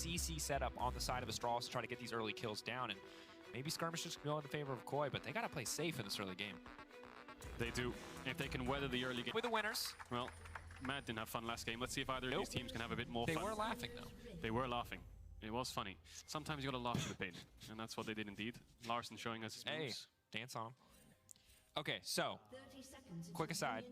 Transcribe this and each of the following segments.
CC setup on the side of Astralis to try to get these early kills down. And maybe Skirmish just go in favor of Koi, but they got to play safe in this early game. They do. If they can weather the early game. With the winners. Well, Matt didn't have fun last game. Let's see if either of these teams can have a bit more fun. They were laughing, though. They were laughing. It was funny. Sometimes you gotta laugh at the pain. And that's what they did indeed. Larson showing us his moves. Hey, dance on him. Okay, so, quick aside.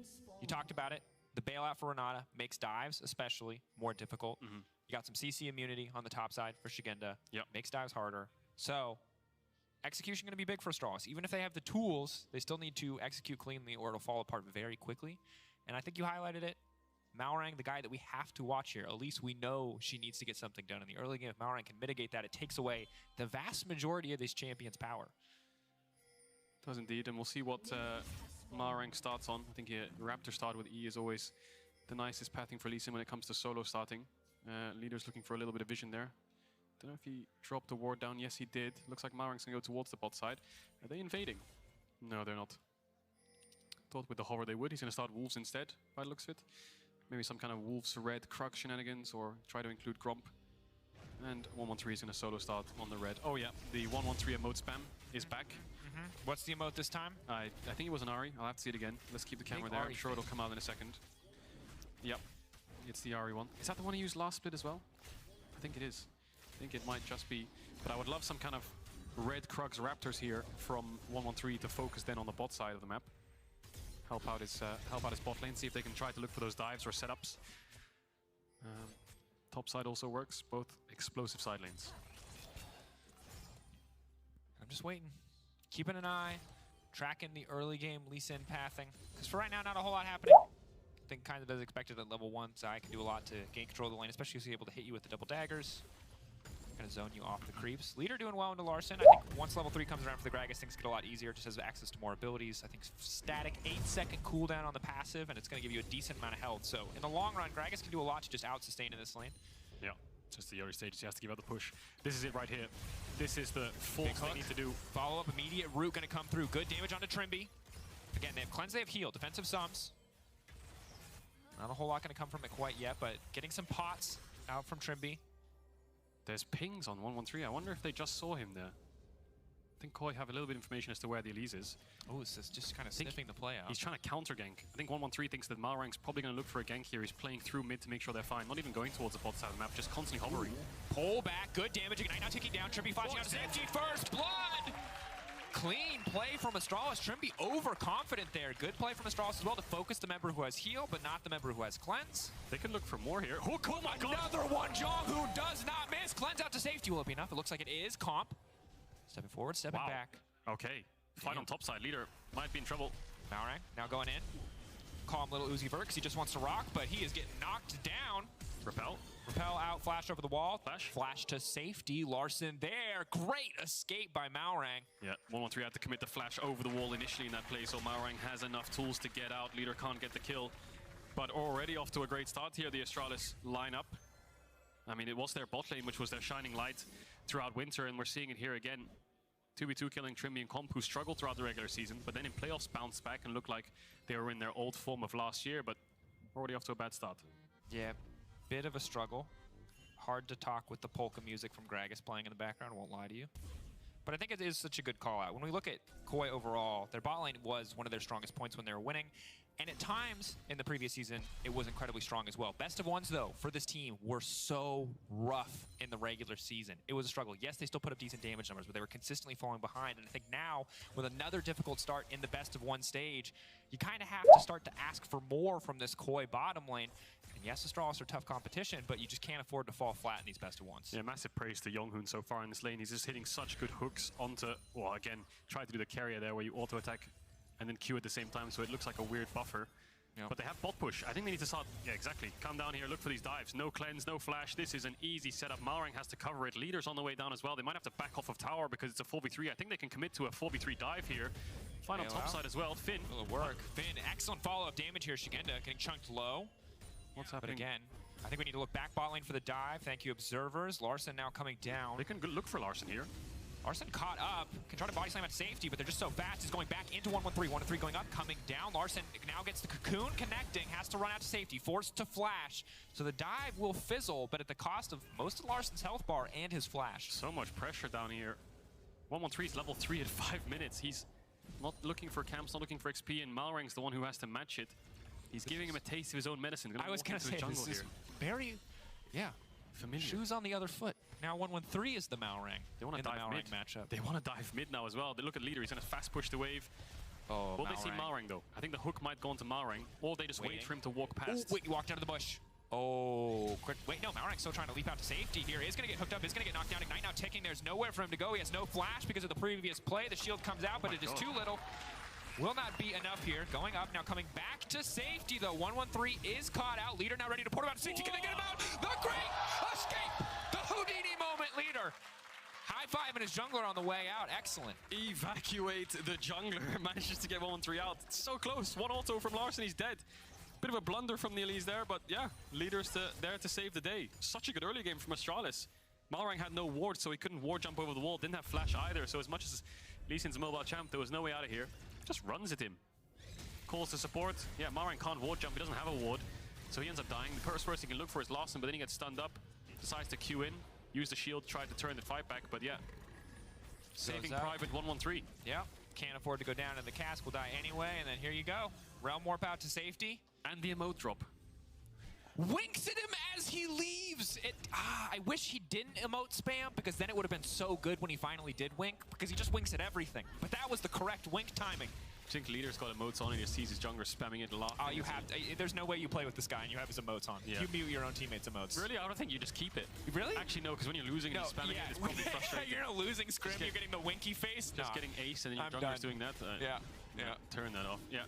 You talked about it. The bailout for Renata makes dives, especially, more difficult. You got some CC immunity on the top side for Shigenda. Yep. Makes dives harder. So, execution going to be big for Astralis. Even if they have the tools, they still need to execute cleanly or it'll fall apart very quickly. And I think you highlighted it. Malrang, the guy that we have to watch here. At least we know she needs to get something done in the early game. If Malrang can mitigate that, it takes away the vast majority of this champion's power. Does indeed, and we'll see what Malrang starts on. I think Raptor start with E is always the nicest pathing for Lee Sin when it comes to solo starting. Leader's looking for a little bit of vision there. Don't know if he dropped the ward down. Yes, he did. Looks like Malrang's gonna go towards the bot side. Are they invading? No, they're not. Thought with the hover they would. He's gonna start Wolves instead, by the looks of it. Maybe some kind of Wolves red Krug shenanigans, or try to include Gromp. And 113 is gonna solo start on the red. Oh yeah, the 113 emote spam is back. What's the emote this time? I think it was an Ari. I'll have to see it again. Let's keep the camera there. I'm sure it'll come out in a second. Yep, it's the Ari one. Is that the one he used last split as well? I think it is. I think it might just be. But I would love some kind of red Krugs Raptors here from 113 to focus then on the bot side of the map. Help out his bot lane. See if they can try to look for those dives or setups. Top side also works. Both explosive side lanes. I'm just waiting. Keeping an eye, tracking the early game Lee Sin pathing. Because for right now, not a whole lot happening. I think kind of as expected at level 1, Zai can do a lot to gain control of the lane, especially if he's able to hit you with the double daggers. Kind of zone you off the creeps. Leader doing well into Larson. I think once level 3 comes around for the Gragas, things get a lot easier, just has access to more abilities. I think static 8-second cooldown on the passive, and it's going to give you a decent amount of health. So in the long run, Gragas can do a lot to just out-sustain in this lane. Yeah. Just the early stages, he has to give out the push. This is it right here. This is the force they need to do. Follow-up, immediate root going to come through. Good damage onto Trimby. Again, they have cleanse, they have heal. Defensive sums. Not a whole lot going to come from it quite yet, but getting some pots out from Trimby. There's pings on 113. I wonder if they just saw him there. I think Koi have a little bit of information as to where the Elise is. Oh, it's just kind of sniffing the play out. He's trying to counter gank. I think 113 thinks that Malrang's probably going to look for a gank here. He's playing through mid to make sure they're fine. Not even going towards the bot side of the map, just constantly hovering. Pull back, good damage. Ignite now ticking down. Trimby flashing out to safety first. Blood! Clean play from Astralis. Trimby overconfident there. Good play from Astralis as well to focus the member who has heal, but not the member who has cleanse. They can look for more here. Oh my god! Another one, Jong, who does not miss. Cleanse out to safety. Will it be enough? It looks like it is. Comp. Stepping forward, stepping back. Okay. Fight on top side. Leader might be in trouble. Malrang now going in. Calm little Uzi Vert because he just wants to rock, but he is getting knocked down. Repel. Repel out, flash over the wall. Flash. Flash to safety. Larson there. Great escape by Malrang. Yeah, 113 had to commit the flash over the wall initially in that play, so Malrang has enough tools to get out. Leader can't get the kill. But already off to a great start here, the Astralis lineup. I mean, it was their bot lane, which was their shining light throughout winter, and we're seeing it here again. 2v2 killing Trimby and Comp, who struggled throughout the regular season, but then in playoffs bounced back and looked like they were in their old form of last year, but already off to a bad start. Yeah, bit of a struggle. Hard to talk with the polka music from Gragas playing in the background, won't lie to you. But I think it is such a good call out. When we look at Koi overall, their bot lane was one of their strongest points when they were winning. And at times in the previous season, it was incredibly strong as well. Best of ones, though, for this team were so rough in the regular season. It was a struggle. Yes, they still put up decent damage numbers, but they were consistently falling behind. And I think now, with another difficult start in the best of one stage, you kind of have to start to ask for more from this Koi bottom lane. And yes, Astralis are tough competition, but you just can't afford to fall flat in these best of ones. Yeah, massive praise to Yonghoon so far in this lane. He's just hitting such good hooks onto, well, again, try to do the carrier there where you auto-attack and then Q at the same time, so it looks like a weird buffer. Yep. But they have bot push. I think they need to start, yeah, exactly. Come down here, look for these dives. No cleanse, no flash. This is an easy setup. Malrang has to cover it. Leader's on the way down as well. They might have to back off of tower because it's a 4v3. I think they can commit to a 4v3 dive here. Final top side as well. Finn. Will it work? Finn, excellent follow-up damage here. Shigenda getting chunked low. What's happening? But again, I think we need to look back bot lane for the dive. Thank you, observers. Larson now coming down. They can look for Larson here. Larson caught up, can try to body slam at safety, but they're just so fast. He's going back into 1-1-3. 1-3 going up, coming down. Larson now gets the cocoon connecting, has to run out to safety, forced to flash. So the dive will fizzle, but at the cost of most of Larson's health bar and his flash. So much pressure down here. 1-1-3 is level 3 at 5 minutes. He's not looking for camps, not looking for XP, and Malrang's the one who has to match it. He's giving him a taste of his own medicine. I was going to say, this is very, familiar. Shoes on the other foot. Now 1-1-3 is the Malrang. They want to dive mid. Matchup. They want to dive mid now as well. They look at leader. He's going to fast push the wave. Oh, Will they see Malrang though? I think the hook might go into Malrang, or they just wait for him to walk past. Oh, wait, he walked out of the bush. Oh, quick. Wait, no, Malrang's still trying to leap out to safety here. He's going to get hooked up. He's going to get knocked down. Ignite now ticking. There's nowhere for him to go. He has no flash because of the previous play. The shield comes out, but it is too little. Will not be enough here. Going up, now coming back to safety, though. 1-1-3 is caught out. Leader now ready to port him out to safety. Can they get him out? The great escape! The Houdini moment, Leader. High five and his jungler on the way out. Excellent. Evacuate the jungler. Manages to get 1-1-3 out. So close. One auto from Larson. He's dead. Bit of a blunder from the Elise there, but yeah, Leader's there to save the day. Such a good early game from Astralis. Malrang had no ward, so he couldn't ward jump over the wall. Didn't have flash either, so as much as Lee Sin's mobile champ, there was no way out of here. Just runs at him. Calls to support. Yeah, Malrang can't ward jump. He doesn't have a ward, so he ends up dying. The first person he can look for is Larson, but then he gets stunned up. Decides to queue in, use the shield, try to turn the fight back, but yeah. Saving Private 1-1-3. Yeah, can't afford to go down, and the cask will die anyway, and then here you go. Realm warp out to safety. And the emote drop. Winks at him as he leaves. I wish he didn't emote spam, because then it would have been so good when he finally did wink, because he just winks at everything. But that was the correct wink timing. I think Leader's got emotes on and he sees his jungler spamming it a lot. Oh, you have to, there's no way you play with this guy and you have his emotes on. Yeah. You mute your own teammates' emotes. Really? I don't think you just keep it. Really? Actually, no, because when you're losing and you're spamming it, it's probably frustrating. You're in a losing scrim, you're getting the winky face. Just getting ace and then your jungler's doing that. Turn that off. Yeah.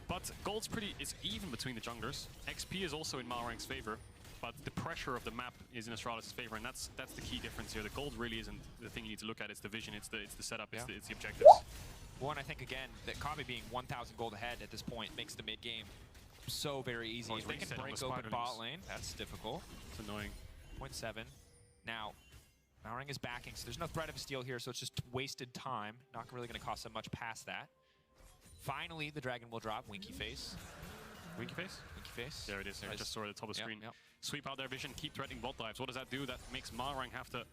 But gold's it's even between the junglers. XP is also in Malrang's favor, but the pressure of the map is in Astralis' favor, and that's the key difference here. The gold really isn't the thing you need to look at. It's the vision, it's the setup, it's the objectives. One, I think again that Kabe being 1,000 gold ahead at this point makes the mid game so very easy. If they can break open bot lane, that's difficult. It's annoying. 0.7. Now, Malrang is backing, so there's no threat of a steal here, so it's just wasted time. Not really going to cost them much past that. Finally, the dragon will drop. Winky face. Winky face? Winky face. There it is. I just saw it at the top of the screen. Yep. Sweep out their vision, keep threatening bot dives. What does that do? That makes Malrang have to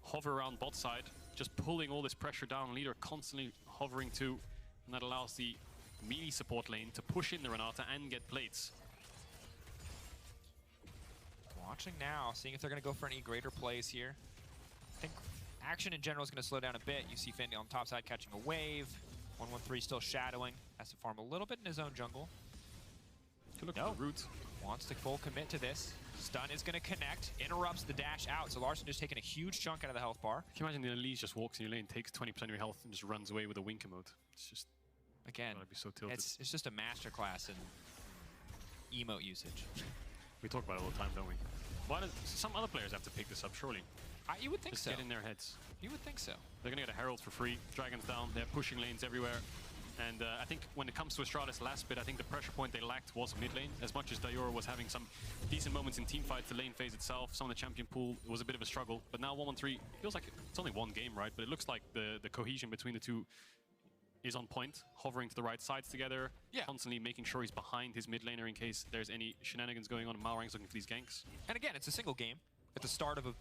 hover around bot side, just pulling all this pressure down. Leader constantly hovering too, and that allows the melee support lane to push in the Renata and get plates. Watching now, seeing if they're going to go for any greater plays here. I think action in general is going to slow down a bit. You see Fendi on the top side catching a wave. 1-1-3 still shadowing. Has to farm a little bit in his own jungle. Good look for the root. Wants to full commit to this. Stun is going to connect. Interrupts the dash out. So Larson just taking a huge chunk out of the health bar. Can you imagine the Elise just walks in your lane, takes 20% of your health, and just runs away with a wink emote? It's just... Again, I'd be so tilted. It's just a masterclass in emote usage. We talk about it all the time, don't we? Why does some other players have to pick this up, surely? You would think just so. Get in their heads. You would think so. They're going to get a Herald for free. Dragons down. They're pushing lanes everywhere. And I think when it comes to Astralis last bit, I think the pressure point they lacked was mid lane. As much as Dior was having some decent moments in team fights, the lane phase itself, some of the champion pool was a bit of a struggle. But now 1-1-3 feels like it's only one game, right? But it looks like the cohesion between the two is on point, hovering to the right sides together, constantly making sure he's behind his mid laner in case there's any shenanigans going on. And Malrang's looking for these ganks. And again, it's a single game at the start of a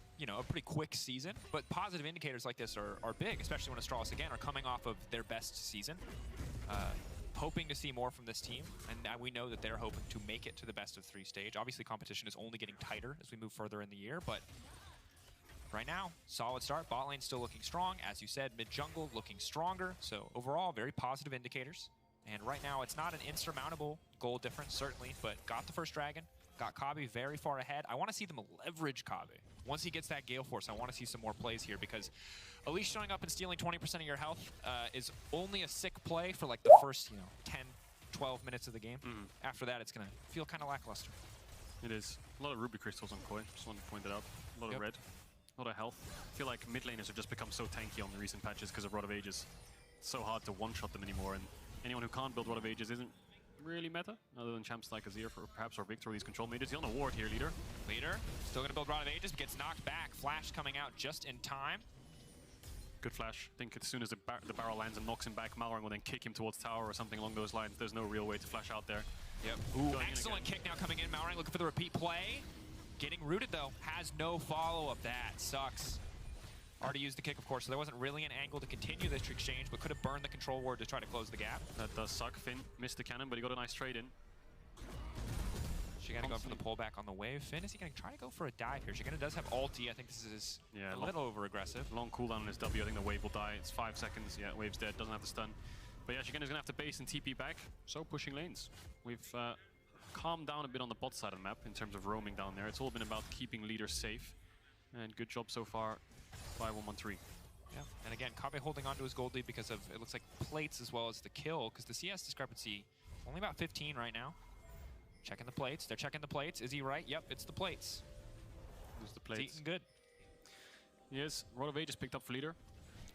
pretty quick season, but positive indicators like this are big, especially when Astralis again are coming off of their best season. Hoping to see more from this team, and we know that they're hoping to make it to the best of 3 stage. Obviously, competition is only getting tighter as we move further in the year, but right now, solid start. Bot lane still looking strong. As you said, mid-jungle looking stronger. So overall, very positive indicators. And right now, it's not an insurmountable goal difference, certainly, but got the first dragon, got Kabe very far ahead. I want to see them leverage Kabe. Once he gets that Gale Force, I want to see some more plays here, because at least showing up and stealing 20% of your health is only a sick play for like the first 10, 12 minutes of the game. After that, it's going to feel kind of lackluster. It is. A lot of Ruby Crystals on Koi, just wanted to point that out. A lot of red, a lot of health. I feel like mid laners have just become so tanky on the recent patches because of Rod of Ages. It's so hard to one-shot them anymore, and anyone who can't build Rod of Ages isn't really meta, other than champs like Azir perhaps, or Victor, these control mages. He's on a ward here, Leader. Leader, still going to build Rod of Ages, but gets knocked back. Flash coming out just in time. Good flash. I think as soon as the barrel lands and knocks him back, Malrang will then kick him towards tower or something along those lines. There's no real way to flash out there. Yep. Ooh, excellent kick now coming in. Malrang looking for the repeat play. Getting rooted though. Has no follow-up. That sucks. Already used the kick, of course, so there wasn't really an angle to continue this exchange, but could have burned the control ward to try to close the gap. That does suck. Finn missed the cannon, but he got a nice trade in. Shigana going for the pullback on the wave. Finn, is he going to try to go for a dive here? Shigana does have ulti. I think this is a little over-aggressive. Long cooldown on his W. I think the wave will die. It's 5 seconds. Yeah, wave's dead. Doesn't have the stun. But yeah, Shigana's going to have to base and TP back. So pushing lanes. We've calmed down a bit on the bot side of the map in terms of roaming down there. It's all been about keeping leaders safe. And good job so far by 113. Yeah, and again, Kabe holding on to his gold lead because of, it looks like, plates as well as the kill, because the CS discrepancy, only about 15 right now. Checking the plates. They're checking the plates. Is he right? Yep, it's the plates. There's the plates. He's eating good. He is. Rod of Age is picked up for leader.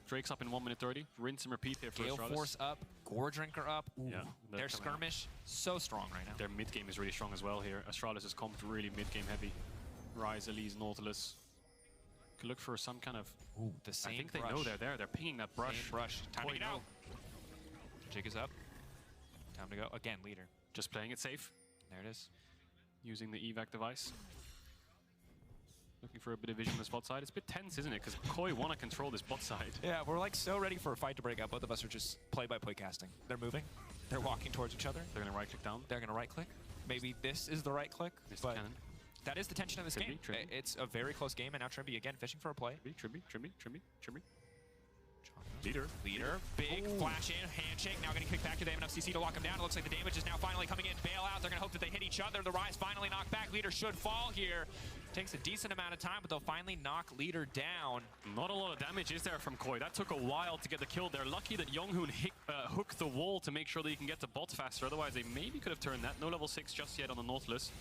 Drake's up in 1 minute 30. Rinse and repeat here for Gale Astralis. Force up. Gore Drinker up. Ooh. Yeah, their skirmish, so strong right now. Their mid game is really strong as well here. Astralis is comped really mid game heavy. Ryze, Elise, Nautilus. Could look for some kind of... Ooh, the same I think brush. they know they're there. They're pinging that brush. Same brush. Time to get out. Jig is up. Time to go. Again, leader. Just playing it safe. There it is. Using the evac device. Looking for a bit of vision on the bot side. It's a bit tense, isn't it? Because Koi want to control this bot side. Yeah, we're like so ready for a fight to break out. Both of us are just play-by-play casting. They're moving. They're walking towards each other. They're going to right-click down. They're going to right-click. Maybe this is the right click. But cannon. That is the tension of this game. It's a very close game, and now Trimby again fishing for a play. Trimby. Leader. Big flash in, handshake. Now getting kicked back. Do they have enough CC to lock him down? It looks like the damage is now finally coming in. Bail out. They're going to hope that they hit each other. The Ryze finally knocked back. Leader should fall here. Takes a decent amount of time, but they'll finally knock Leader down. Not a lot of damage is there from Koi. That took a while to get the kill. They're lucky that Younghoon hooked the wall to make sure that he can get to bot faster. Otherwise, they maybe could have turned that. No level 6 just yet on the Nautilus.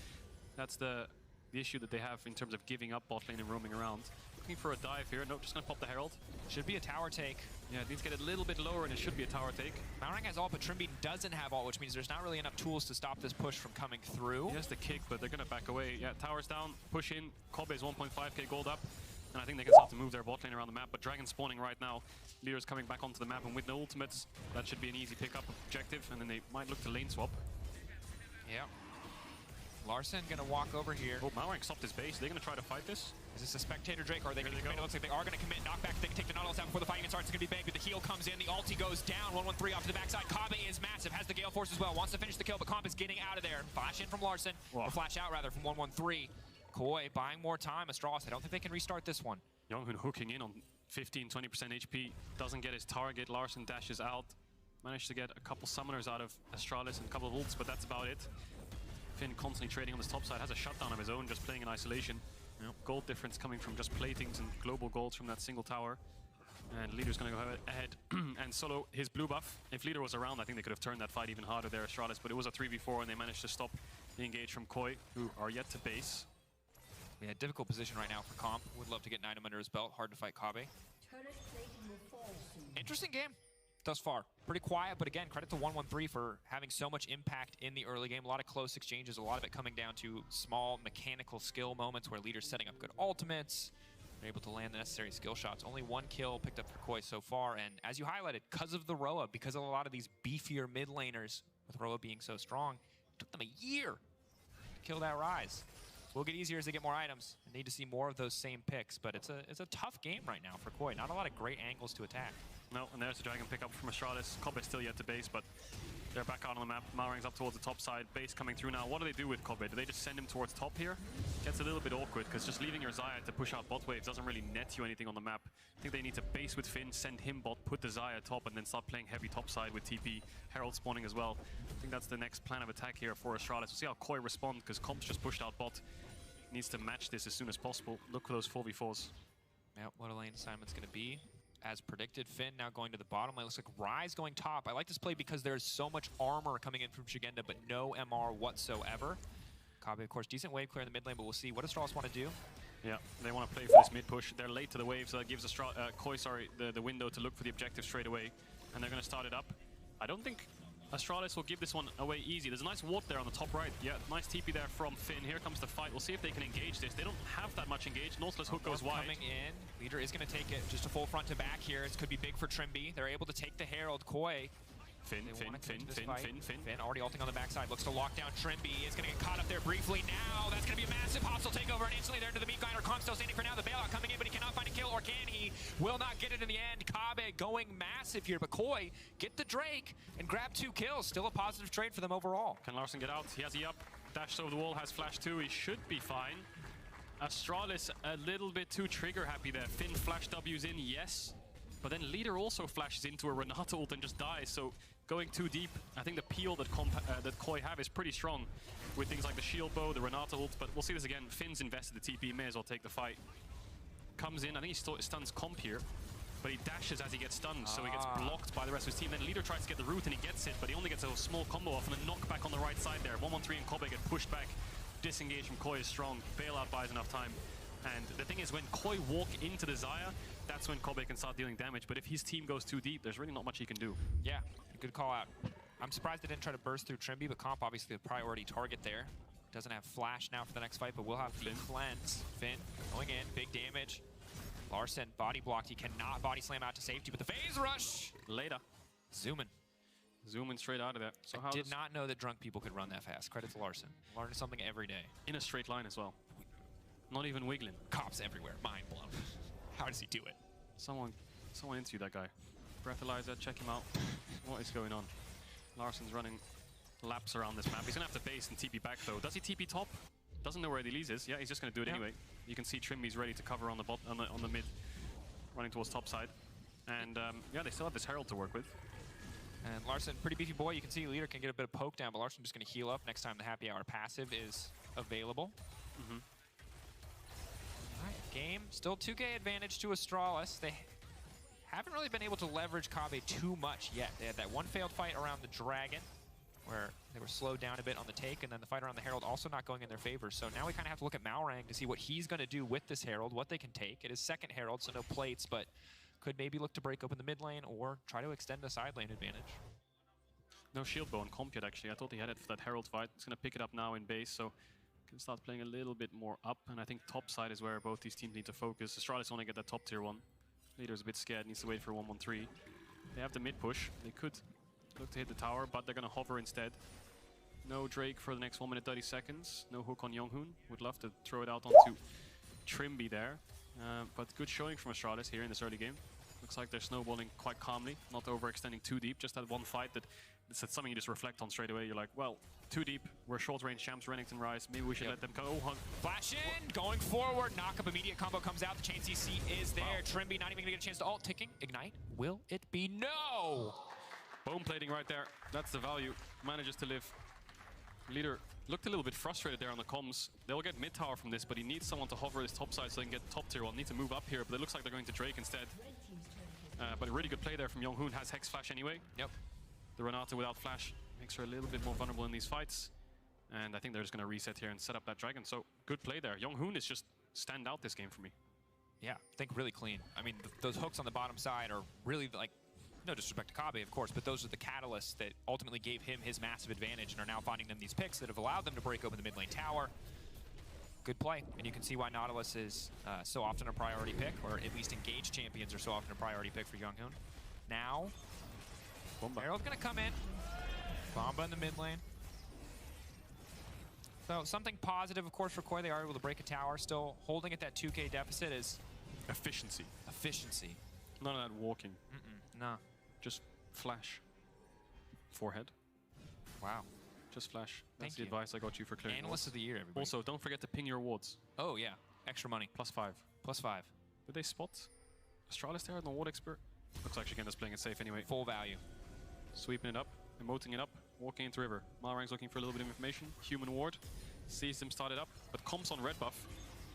That's the issue that they have in terms of giving up bot lane and roaming around. Looking for a dive here. Nope, just going to pop the Herald. Should be a tower take. Yeah, it needs to get a little bit lower, and it should be a tower take. Malrang has ult, but Trimby doesn't have ult, which means there's not really enough tools to stop this push from coming through. He has the kick, but they're going to back away. Yeah, tower's down, push in. Kobe is 1.5k gold up, and I think they can start to move their bot lane around the map. But Dragon spawning right now. Leader's coming back onto the map, and with no ultimates, that should be an easy pickup objective, and then they might look to lane swap. Yeah. Larson gonna walk over here. Oh, Malrang stopped his base. Are they gonna try to fight this? Is this a spectator Drake, or are they gonna commit? It looks like they are gonna commit. Knockback, they can take the Nautilus out before the fight even starts. It's gonna be big, but the heal comes in. The ulti goes down. 113 off to the backside. Kabe is massive, has the Gale Force as well. Wants to finish the kill, but Comp is getting out of there. Flash in from Larson, or flash out rather from 113. Koi buying more time. Astralis, I don't think they can restart this one. Younghoon hooking in on 15-20% HP. Doesn't get his target. Larson dashes out. Managed to get a couple summoners out of Astralis and a couple of ults, but that's about it. Finn constantly trading on this top side, has a shutdown of his own, just playing in isolation. Gold difference coming from just platings and global golds from that single tower. And Leader's going to go ahead and solo his blue buff. If Leader was around, I think they could have turned that fight even harder there, Astralis, but it was a 3v4 and they managed to stop the engage from Koi, who are yet to base. Yeah, difficult position right now for Comp. Would love to get 9 under his belt. Hard to fight Kabe. Interesting game thus far. Pretty quiet, but again, credit to 113 for having so much impact in the early game. A lot of close exchanges, a lot of it coming down to small mechanical skill moments where Leaders setting up good ultimates, they're able to land the necessary skill shots. Only 1 kill picked up for Koi so far, and as you highlighted, because of the Roa, because of a lot of these beefier mid laners, with Roa being so strong, it took them a year to kill that Ryze. Will get easier as they get more items. They need to see more of those same picks, but it's a tough game right now for Koi. Not a lot of great angles to attack. No, and there's the Dragon pickup from Astralis. Kobe still yet to base, but they're back out on the map. Malrang's up towards the top side. Base coming through now. What do they do with Kobe? Do they just send him towards top here? Gets a little bit awkward, because just leaving your Xayah to push out bot wave doesn't really net you anything on the map. I think they need to base with Finn, send him bot, put the Xayah top, and then start playing heavy top side with TP. Herald spawning as well. I think that's the next plan of attack here for Astralis. We'll see how Koi respond, because Comp's just pushed out bot. Needs to match this as soon as possible. Look for those 4v4s. Yeah, what a lane assignment's going to be. As predicted, Finn now going to the bottom lane. Looks like Ryze going top. I like this play because there's so much armor coming in from Shigenda, but no MR whatsoever. Kabe, of course, decent wave clear in the mid lane, but we'll see. What does Astralis want to do? Yeah, they want to play for this mid push. They're late to the wave, so that gives Koi the window to look for the objective straight away. And they're going to start it up. I don't think Astralis will give this one away easy. There's a nice ward there on the top right. Yeah, nice TP there from Finn. Here comes the fight. We'll see if they can engage this. They don't have that much engage. Nautilus hook goes wide. Coming in. Leader is going to take it just a full front to back here. It could be big for Trimby. They're able to take the Herald. Koi. Finn already ulting on the backside. Looks to lock down Trimby. Is going to get caught up there briefly now. That's going to be a massive hostile takeover, and instantly there to the meat grinder. Kong still standing for now. The bailout coming in, but he cannot find a kill, or can he? Will not get it in the end. Kabe going massive here, but Koi get the Drake and grab 2 kills. Still a positive trade for them overall. Can Larson get out? He has the up. Dashed over the wall, has flash too. He should be fine. Astralis a little bit too trigger happy there. Finn flash W's in, yes. But then Leader also flashes into a Renata ult and just dies, so going too deep. I think the peel that Koi have is pretty strong with things like the shield bow, the Renata ult, but we'll see this again. Finn's invested the TP, may as well take the fight. Comes in, I think he stuns Comp here, but he dashes as he gets stunned, so he gets blocked by the rest of his team. Then Leader tries to get the root and he gets it, but he only gets a small combo off and a knockback on the right side there. 1-1-3 and Kobe get pushed back. Disengage from Koi is strong. Bailout buys enough time. And the thing is, when Koi walk into the Xayah, that's when Kobe can start dealing damage. But if his team goes too deep, there's really not much he can do. Yeah, good call out. I'm surprised they didn't try to burst through Trimby, but Comp obviously the priority target there. Doesn't have flash now for the next fight, but we'll have the cleanse. Finn going in, big damage. Larson body blocked. He cannot body slam out to safety, but the phase rush. Later. Zooming straight out of there. So I did not know that drunk people could run that fast. Credit to Larson. Learning something every day. In a straight line as well. Not even wiggling. Cops everywhere. Mind blown. How does he do it? Someone interview that guy. Breathalyzer, check him out. What is going on? Larson's running laps around this map. He's going to have to base and TP back though. Does he TP top? Doesn't know where Elise is. Yeah, he's just going to do it anyway. You can see Trimby's ready to cover on the mid, running towards top side. And yeah, they still have this Herald to work with. And Larson, pretty beefy boy. You can see Leader can get a bit of poke down, but Larson just going to heal up next time the Happy Hour passive is available. Alright, game. Still 2K advantage to Astralis. They haven't really been able to leverage Kabe too much yet. They had that one failed fight around the Dragon, where they were slowed down a bit on the take, and then the fight around the Herald also not going in their favor. So now we kind of have to look at Malrang to see what he's going to do with this Herald, what they can take. It is second Herald, so no plates, but could maybe look to break open the mid lane or try to extend the side lane advantage. No shield bow on Comp yet, actually. I thought he had it for that Herald fight. He's going to pick it up now in base, so can start playing a little bit more up. And I think top side is where both these teams need to focus. Astralis want to get that top tier 1. Leader's a bit scared, needs to wait for 1-1-3. They have the mid push. They could look to hit the tower, but they're going to hover instead. No Drake for the next 1 minute 30 seconds. No hook on Younghoon. Would love to throw it out onto Trimby there. But good showing from Astralis here in this early game. Looks like they're snowballing quite calmly, not overextending too deep. Just that one fight that's something you just reflect on straight away. You're like, well, too deep. We're short range champs, Renekton Rise. Maybe we should let them go. Oh, flash in, going forward. Knock up, immediate combo comes out. The chain CC is there. Trimby not even gonna get a chance to ult. Ticking, ignite. Will it be? No! Bone plating right there. That's the value. Manages to live. Leader looked a little bit frustrated there on the comms. They'll get mid tower from this, but he needs someone to hover his top side so they can get top tier 1. Need to move up here, but it looks like they're going to Drake instead. But a really good play there from Younghoon. Has Hex Flash anyway. Yep. The Renata without Flash makes her a little bit more vulnerable in these fights. And I think they're just going to reset here and set up that Dragon. So good play there. Younghoon is just stand out this game for me. Yeah, I think really clean. I mean, those hooks on the bottom side are really like, no disrespect to Kabe, of course, but those are the catalysts that ultimately gave him his massive advantage and are now finding them these picks that have allowed them to break open the mid lane tower. Good play, and you can see why Nautilus is so often a priority pick, or at least engaged champions are so often a priority pick for Younghoon. Now, Herald's gonna come in. Bomba in the mid lane. So something positive, of course, for Koi. They are able to break a tower. Still holding at that 2K deficit is efficiency. Efficiency. None of that walking. Nah. Just flash. Forehead. Wow. Just flash. That's the advice I got you for clearing. Analyst of the year, everybody. Also, don't forget to ping your wards. Oh yeah, extra money. +5. +5. Did they spot Astralis there on the ward expert? Looks like Shigenda's playing it safe anyway. Full value. Sweeping it up, emoting it up, walking into river. Malrang's looking for a little bit of information. Human ward. Sees them start it up, but comps on red buff.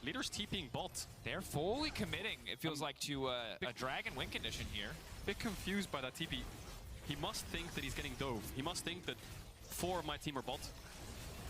Leader's TPing bot. They're fully committing, it feels like, to a Dragon win condition here. Bit confused by that TP. He must think that he's getting dove. He must think that 4 of my team are bot.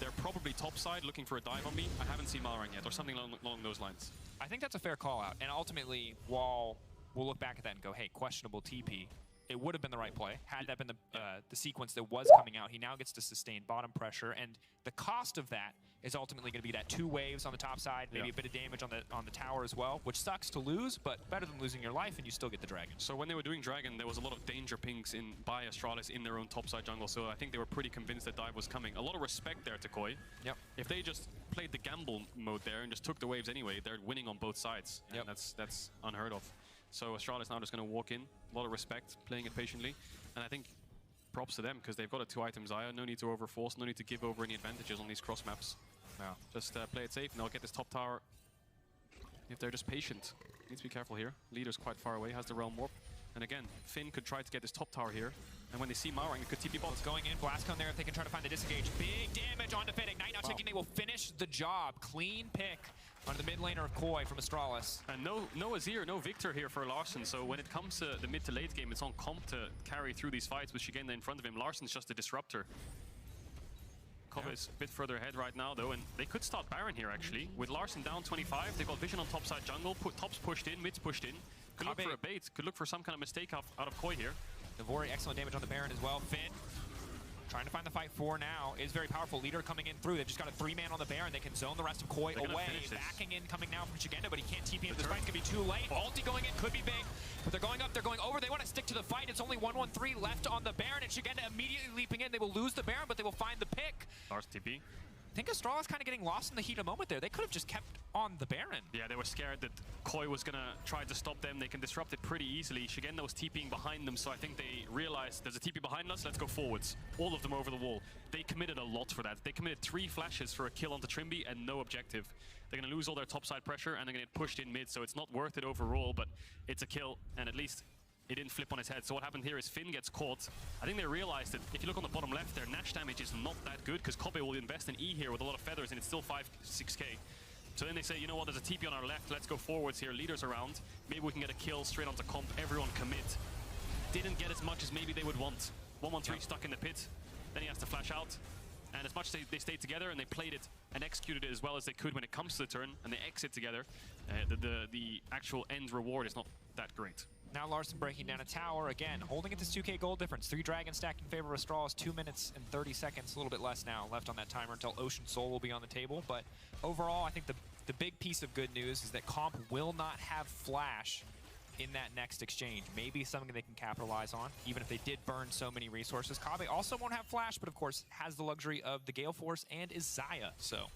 They're probably topside looking for a dive on me. I haven't seen Malrang yet, or something along those lines. I think that's a fair call out. And ultimately, while we'll look back at that and go, hey, questionable TP, it would have been the right play had that been the sequence that was coming out. He now gets to sustain bottom pressure, and the cost of that is ultimately going to be that 2 waves on the top side, maybe a bit of damage on the tower as well, which sucks to lose, but better than losing your life, and you still get the dragon. So when they were doing dragon, there was a lot of danger pings by Astralis in their own topside jungle, so I think they were pretty convinced that dive was coming. A lot of respect there to Koi. Yep. If they just played the gamble mode there and just took the waves anyway, they're winning on both sides. And that's unheard of. So Astralis now just going to walk in. A lot of respect, playing it patiently. And I think props to them, because they've got a 2-item Xayah. No need to overforce, no need to give over any advantages on these cross maps. No. Just play it safe, and they'll get this top tower if they're just patient. Need to be careful here. Leader's quite far away, has the realm warp. And again, Finn could try to get this top tower here. And when they see Marang, it could TP bots. Going in, blast cone there if they can try to find the disengage. Big damage onto Finn. Ignite now thinking they will finish the job. Clean pick on the mid laner of Koi from Astralis. And no Azir, no Victor here for Larssen. So when it comes to the mid to late game, it's on Comp to carry through these fights with Shigenda in front of him. Larsen's just a disruptor. Kobe is a bit further ahead right now, though, and they could start Baron here, actually. With Larssen down 25, they've got vision on top side jungle, tops pushed in, mids pushed in. Could look for a bait, could look for some kind of mistake out of Koi here. Navori, excellent damage on the Baron as well. Finn, trying to find the fight for now, is very powerful. Leader coming in through. They've just got a 3-man on the Baron. They can zone the rest of Koi away. Backing in, coming now from Shigenda, but he can't TP him. This fight's gonna be too late. Ulti going in could be big, but they're going up, they're going over. They want to stick to the fight. It's only 1-1-3 left on the Baron, and Shigenda immediately leaping in. They will lose the Baron, but they will find the pick. Lars TP. I think Astralis kind of getting lost in the heat of the moment there. They could have just kept on the Baron. Yeah, they were scared that Koi was going to try to stop them. They can disrupt it pretty easily. Shigenda was TPing behind them, so I think they realized there's a TP behind us, let's go forwards. All of them over the wall. They committed a lot for that. They committed 3 flashes for a kill onto Trimby and no objective. They're going to lose all their topside pressure and they're going to get pushed in mid, so it's not worth it overall, but it's a kill, and at least it didn't flip on his head. So what happened here is Finn gets caught. I think they realized that if you look on the bottom left, their Nash damage is not that good, because Kobe will invest in E here with a lot of feathers, and it's still 5-6k. So then they say, you know what, there's a TP on our left, let's go forwards here, leaders around. Maybe we can get a kill straight onto Comp, everyone commit. Didn't get as much as maybe they would want. 1-1-3 stuck in the pit, then he has to flash out. And as much as they stayed together and they played it and executed it as well as they could when it comes to the turn, and they exit together, the actual end reward is not that great. Now Larssen breaking down a tower again, holding it to 2k gold difference. 3 dragons stacked in favor of Astralis, 2 minutes and 30 seconds, a little bit less now left on that timer until Ocean Soul will be on the table. But overall, I think the big piece of good news is that Comp will not have Flash in that next exchange. Maybe something they can capitalize on, even if they did burn so many resources. Kabe also won't have Flash, but of course has the luxury of the Gale Force and is Xayah, so.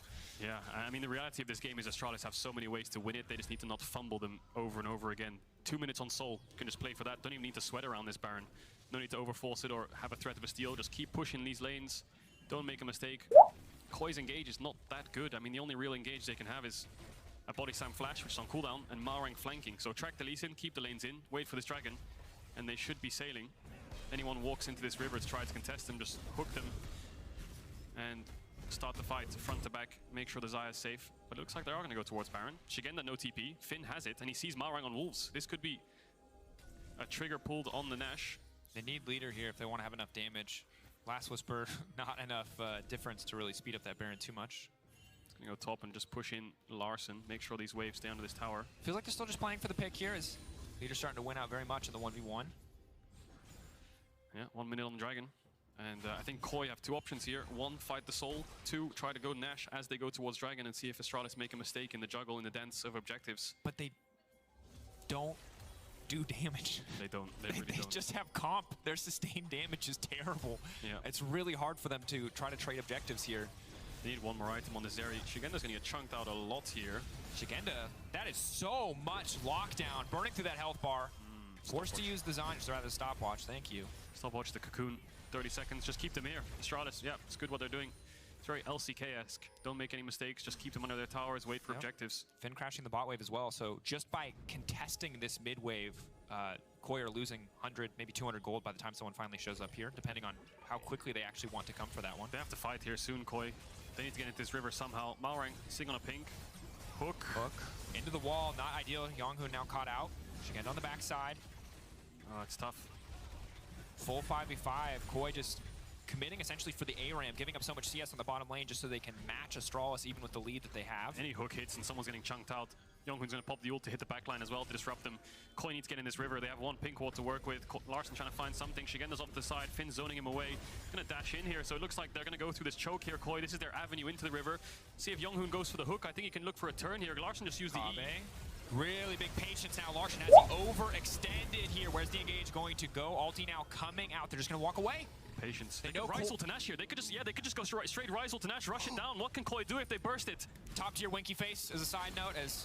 Yeah, I mean, the reality of this game is Astralis have so many ways to win it. They just need to not fumble them over and over again. 2 minutes on Soul. You can just play for that. Don't even need to sweat around this Baron. No need to overforce it or have a threat of a steal. Just keep pushing these lanes. Don't make a mistake. Koi's engage is not that good. I mean, the only real engage they can have is a body slam flash, which is on cooldown, and Marang flanking. So track the Lee Sin, keep the lanes in, wait for this dragon, and they should be sailing. Anyone walks into this river to try to contest them, just hook them and start the fight front to back, make sure the Xayah is safe. But it looks like they are going to go towards Baron. Shigenda no TP, Finn has it, and he sees Marang on Wolves. This could be a trigger pulled on the Nash. They need leader here if they want to have enough damage. Last Whisper, not enough difference to really speed up that Baron too much. It's going to go top and just push in Larssen, make sure these waves stay under this tower. Feels like they're still just playing for the pick here, as leader's starting to win out very much in the 1v1. Yeah, 1 minute on the Dragon. And I think Koi have 2 options here. 1, fight the Soul. 2, try to go Nash as they go towards Dragon and see if Astralis make a mistake in the juggle, in the dance of objectives. But they don't do damage. They don't. They really don't. They just have comp. Their sustained damage is terrible. Yeah. It's really hard for them to try to trade objectives here. They need 1 more item on this Zeri. Shigenda's going to get chunked out a lot here. Shigenda, that is so much lockdown. Burning through that health bar. Forced to use the Zonj rather than stopwatch. Thank you. Stopwatch the Cocoon. 30 seconds. Just keep them here. Astralis, yeah, it's good what they're doing. It's very LCK-esque. Don't make any mistakes. Just keep them under their towers. Wait for objectives. Finn crashing the bot wave as well. So just by contesting this mid wave, Koi are losing 100, maybe 200 gold by the time someone finally shows up here, depending on how quickly they actually want to come for that one. They have to fight here soon, Koi. They need to get into this river somehow. Malrang sitting on a pink. Hook. Into the wall, not ideal. Yonghu now caught out. Shigenda on the backside. Oh, it's tough. Full 5v5. Koi just committing essentially for the ARAM, giving up so much CS on the bottom lane just so they can match Astralis even with the lead that they have. Any hook hits and someone's getting chunked out. Younghoon's going to pop the ult to hit the backline as well to disrupt them. Koi needs to get in this river. They have one pink ward to work with. Larson trying to find something. Shigenda's off to the side. Finn zoning him away. Going to dash in here. So it looks like they're going to go through this choke here. Koi, this is their avenue into the river. See if Younghoon goes for the hook. I think he can look for a turn here. Larson just used the E. Really big patience now. Larson has overextended here. Where's the engage going to go? Ulti now coming out. They're just going to walk away. Patience. They could Rise ult to Nash here. They could just go straight Rise ult to Nash, rush it down. What can Koi do if they burst it? Top tier Winky face as a side note, as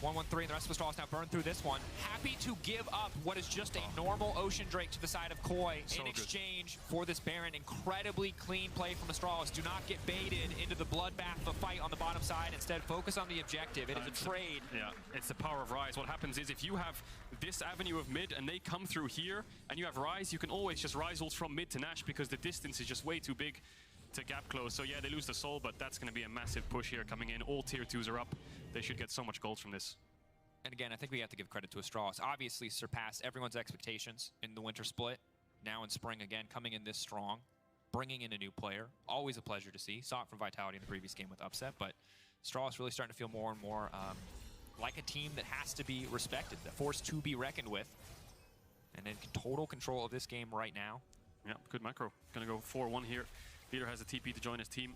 113, the rest of Astralis now burn through this one. Happy to give up what is just a normal Ocean Drake to the side of Koi in exchange for this Baron. Incredibly clean play from Astralis. Do not get baited into the bloodbath of a fight on the bottom side. Instead, focus on the objective. It is a trade. Yeah, it's the power of Rise. What happens is if you have this avenue of mid and they come through here and you have Rise, you can always just Rise ult from mid to Nash because the distance is just way too big to gap close. So yeah, they lose the soul, but that's going to be a massive push here coming in. All tier 2s are up. They should get so much gold from this. And again, I think we have to give credit to Astralis. Obviously surpassed everyone's expectations in the winter split. Now in spring again, coming in this strong, bringing in a new player. Always a pleasure to see. Saw it from Vitality in the previous game with Upset, but Astralis really starting to feel more and more like a team that has to be respected, a force to be reckoned with. And in total control of this game right now. Yeah, good macro. Gonna go 4-1 here. Leader has a TP to join his team.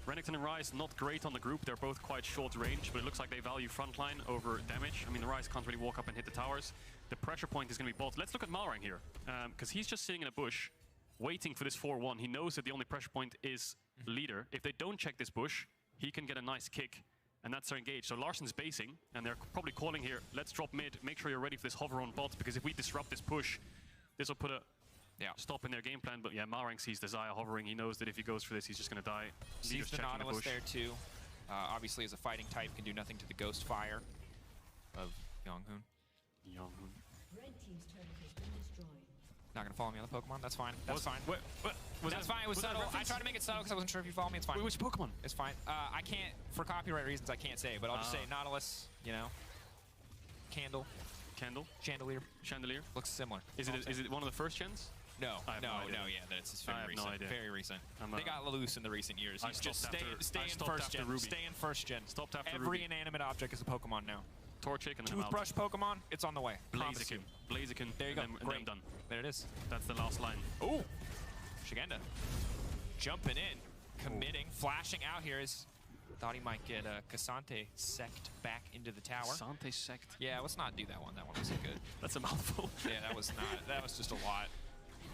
Renekton and Rise, not great on the group. They're both quite short range, but it looks like they value frontline over damage. I mean, the Rise can't really walk up and hit the towers. The pressure point is going to be bot. Let's look at Malrang here, because he's just sitting in a bush, waiting for this 4-1. He knows that the only pressure point is Leader. If they don't check this bush, he can get a nice kick, and that's their engage. So Larson's basing, and they're probably calling here, let's drop mid, make sure you're ready for this hover on bot, because if we disrupt this push, this will put a stop in their game plan. But yeah, Malrang sees the Xayah hovering. He knows that if he goes for this, he's just going to die. Sees the Nautilus there too. Obviously, as a fighting type, can do nothing to the Ghost Fire of Younghoon. Not going to follow me on the Pokemon? That's fine. That's fine. That's fine. It was subtle. I tried to make it subtle because I wasn't sure if you follow me. It's fine. Wait, which Pokemon? It's fine. I can't, for copyright reasons, I can't say, but I'll just say Nautilus, you know. Candle. Chandelier. Looks similar. Is it one of the first gens? No, that's very recent. No idea. Very recent. They got loose in the recent years. He's just stay in first gen. Ruby. Stay in first gen. Stopped after Every Ruby. inanimate object is a Pokemon now. Torchic and then Toothbrush Pokemon, it's on the way. Blaziken. There you go. And then Great. I'm done. There it is. That's the last line. Ooh. Shigenda. Jumping in. Committing. Flashing out here is... Thought he might get Cassante sect back into the tower. Cassante sect? Yeah, let's not do that one. That one wasn't good. That's a mouthful. Yeah, that was not. That was just a lot.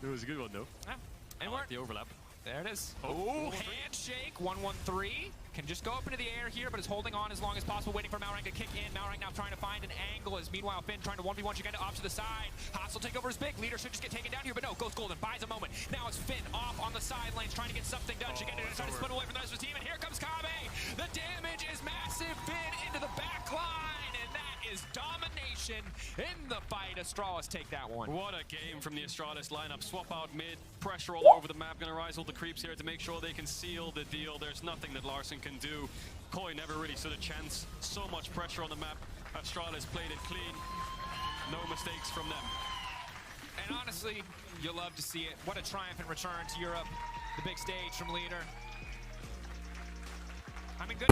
It was a good one, though. Yeah. And like the overlap. There it is. Oh, handshake. 1-1-3. Can just go up into the air here, but is holding on as long as possible, waiting for Malrang to kick in. Malrang now trying to find an angle as meanwhile Finn trying to 1v1 Shigenda off to the side. Hostile takeover is big. Leader should just get taken down here, but no, goes golden. Buys a moment. Now it's Finn off on the side lanes trying to get something done. Shigenda trying to split away from the rest of his team, and here comes Kabe. The damage is massive. Finn into the back line, and that is domination in the fight. Astralis take that one. What a game from the Astralis lineup. Swap out mid, pressure all over the map. Gonna rise all the creeps here to make sure they can seal the deal. There's nothing that Larson can do. Koi never really stood a chance. So much pressure on the map. Astralis played it clean. No mistakes from them. And honestly, you'll love to see it. What a triumphant return to Europe. The big stage from Leader. I mean, good.